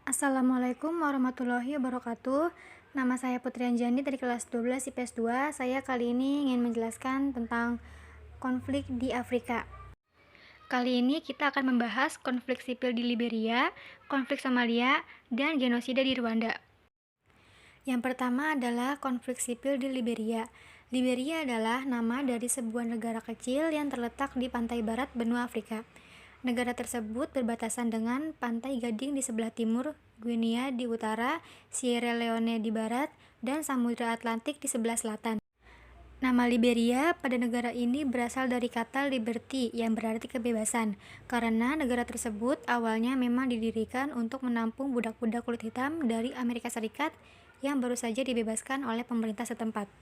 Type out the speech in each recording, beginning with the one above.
Assalamualaikum warahmatullahi wabarakatuh. Nama saya Putri Anjani dari kelas 12 IPS 2. Saya kali ini ingin menjelaskan tentang konflik di Afrika. Kali ini kita akan membahas konflik sipil di Liberia, konflik Somalia, dan genosida di Rwanda. Yang pertama adalah konflik sipil di Liberia. Liberia adalah nama dari sebuah negara kecil yang terletak di pantai barat benua Afrika. Negara tersebut berbatasan dengan Pantai Gading di sebelah timur, Guinea di utara, Sierra Leone di barat, dan Samudra Atlantik di sebelah selatan. Nama Liberia pada negara ini berasal dari kata liberty yang berarti kebebasan, karena negara tersebut awalnya memang didirikan untuk menampung budak-budak kulit hitam dari Amerika Serikat yang baru saja dibebaskan oleh pemerintah setempat.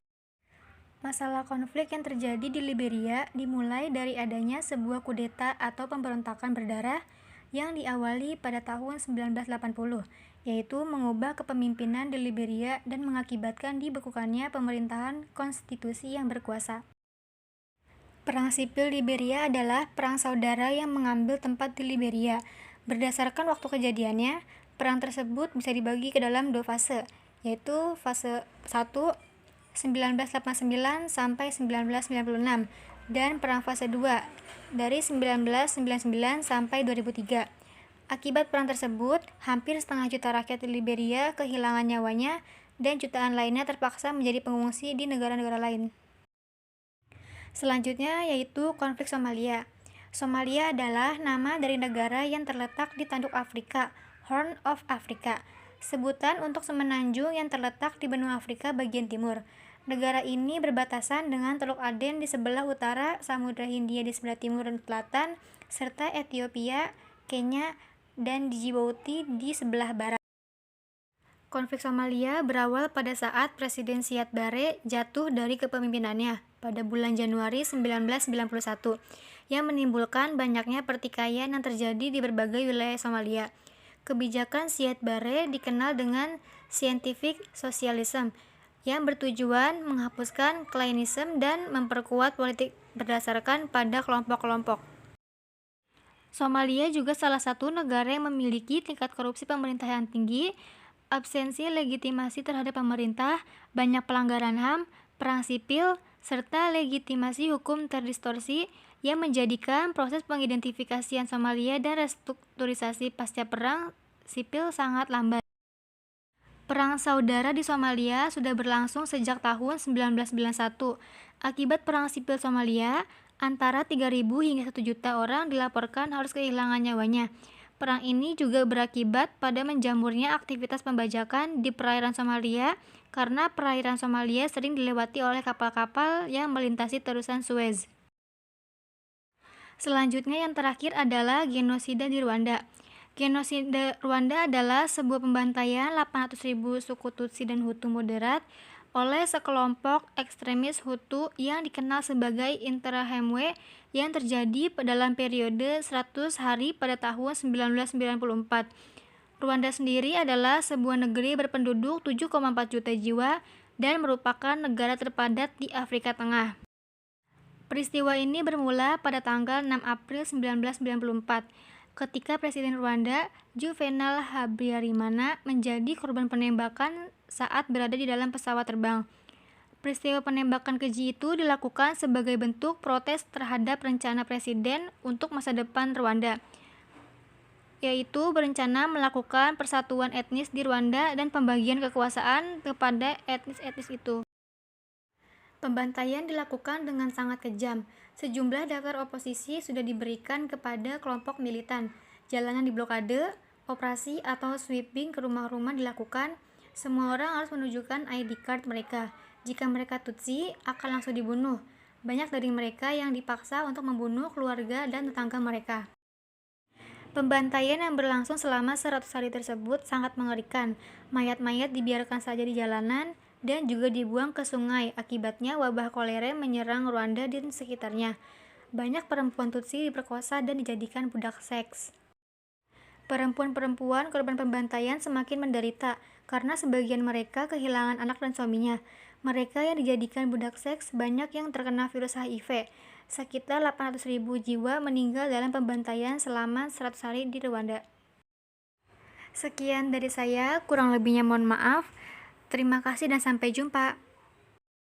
Masalah konflik yang terjadi di Liberia dimulai dari adanya sebuah kudeta atau pemberontakan berdarah yang diawali pada tahun 1980, yaitu mengubah kepemimpinan di Liberia dan mengakibatkan dibekukannya pemerintahan konstitusi yang berkuasa. Perang sipil Liberia adalah perang saudara yang mengambil tempat di Liberia. Berdasarkan waktu kejadiannya, perang tersebut bisa dibagi ke dalam dua fase, yaitu fase 1 1989 sampai 1996 dan perang fase 2 dari 1999 sampai 2003. Akibat perang tersebut, hampir setengah juta rakyat di Liberia kehilangan nyawanya dan jutaan lainnya terpaksa menjadi pengungsi di negara-negara lain. Selanjutnya yaitu konflik Somalia. Somalia adalah nama dari negara yang terletak di tanduk Afrika, Horn of Africa, sebutan untuk semenanjung yang terletak di benua Afrika bagian timur. Negara ini berbatasan dengan Teluk Aden di sebelah utara, Samudra Hindia di sebelah timur dan selatan, serta Ethiopia, Kenya, dan Djibouti di sebelah barat. Konflik Somalia berawal pada saat Presiden Siad Barre jatuh dari kepemimpinannya pada bulan Januari 1991, yang menimbulkan banyaknya pertikaian yang terjadi di berbagai wilayah Somalia. Kebijakan Siad Barre dikenal dengan scientific socialism, yang bertujuan menghapuskan klienisme dan memperkuat politik berdasarkan pada kelompok-kelompok. Somalia juga salah satu negara yang memiliki tingkat korupsi pemerintah yang tinggi, absensi legitimasi terhadap pemerintah, banyak pelanggaran HAM, perang sipil, serta legitimasi hukum terdistorsi yang menjadikan proses pengidentifikasian Somalia dan restrukturisasi pasca perang sipil sangat lambat. Perang saudara di Somalia sudah berlangsung sejak tahun 1991. Akibat perang sipil Somalia, antara 3.000 hingga 1 juta orang dilaporkan harus kehilangan nyawanya. Perang ini juga berakibat pada menjamurnya aktivitas pembajakan di perairan Somalia karena perairan Somalia sering dilewati oleh kapal-kapal yang melintasi terusan Suez. Selanjutnya yang terakhir adalah genosida di Rwanda. Genosida Rwanda adalah sebuah pembantaian 800.000 suku Tutsi dan Hutu moderat oleh sekelompok ekstremis Hutu yang dikenal sebagai Interahamwe yang terjadi dalam periode 100 hari pada tahun 1994. Rwanda sendiri adalah sebuah negeri berpenduduk 7,4 juta jiwa dan merupakan negara terpadat di Afrika Tengah. Peristiwa ini bermula pada tanggal 6 April 1994, ketika Presiden Rwanda, Juvenal Habyarimana, menjadi korban penembakan saat berada di dalam pesawat terbang. Peristiwa penembakan keji itu dilakukan sebagai bentuk protes terhadap rencana Presiden untuk masa depan Rwanda, yaitu berencana melakukan persatuan etnis di Rwanda dan pembagian kekuasaan kepada etnis-etnis itu. Pembantaian dilakukan dengan sangat kejam. Sejumlah daftar oposisi sudah diberikan kepada kelompok militan. Jalanan diblokade, operasi atau sweeping ke rumah-rumah dilakukan. Semua orang harus menunjukkan ID card mereka. Jika mereka Tutsi, akan langsung dibunuh. Banyak dari mereka yang dipaksa untuk membunuh keluarga dan tetangga mereka. Pembantaian yang berlangsung selama 100 hari tersebut sangat mengerikan. Mayat-mayat dibiarkan saja di jalanan dan juga dibuang ke sungai. Akibatnya wabah kolera menyerang Rwanda dan sekitarnya. Banyak perempuan Tutsi diperkosa dan dijadikan budak seks. Perempuan-perempuan korban pembantaian semakin menderita karena sebagian mereka kehilangan anak dan suaminya. Mereka yang dijadikan budak seks banyak yang terkena virus HIV. Sekitar 800.000 jiwa meninggal dalam pembantaian selama 100 hari di Rwanda. Sekian dari saya, kurang lebihnya mohon maaf. Terima kasih dan sampai jumpa.